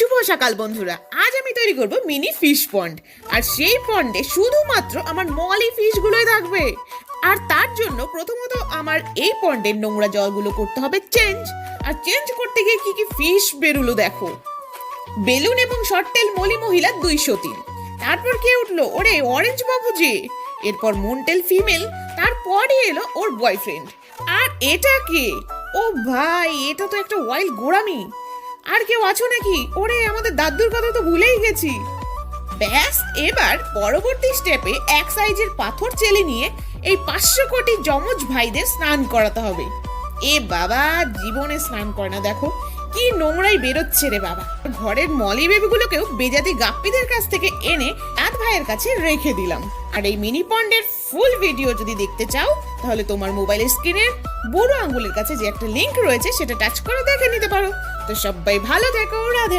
শুভ সকাল বন্ধুরা, আজ আমি তৈরি করব মিনি ফিশ পন্ড। আর সেই পন্ডে শুধুমাত্র আমার মলি ফিশ গুলোই থাকবে। আর তার জন্য প্রথমত আমার এই পন্ডের নোংরা জলগুলো করতে হবে চেঞ্জ। আর চেঞ্জ করতে গিয়ে কি কি ফিশ বেরুলো দেখো। বেলুন এবং শর্টেল মলি মহিলা 203। তারপর কে উঠলো? ওরে অরেঞ্জ বাবু যে। এরপর মন্টেল ফিমেল, তারপরই এলো ওর বয়ফ্রেন্ড। আর এটা কে? ও ভাই, এটা তো একটা ওয়াইল্ড গোরামি। আর কেউ আছো নাকি? ওরে আমাদের দাদুর কথা তো ভুলেই গেছি। ব্যাস, এবার পরবর্তী স্টেপে এক সাইজের পাথর চেলে নিয়ে এই 500 কোটি যমজ ভাইদের স্নান করাতে হবে। এ বাবা, জীবনে স্নান করে না, দেখো কি নোংরাই বেরোচ্ছে রে বাবা। ঘরের মলি বেবিগুলোকেও বেজাতি গাপ্পিদের কাছ থেকে এনে আদ ভাইয়ের কাছে রেখে দিলাম। আর এই মিনি পন্ডের ফুল ভিডিও যদি দেখতে চাও, তাহলে তোমার মোবাইলের স্ক্রিনের বুড়ো আঙ্গুলের কাছে যে একটা লিংক রয়েছে সেটা টাচ করে দেখে নিতে পারো। তো সবাই ভালো থেকো, রাধে রাধে।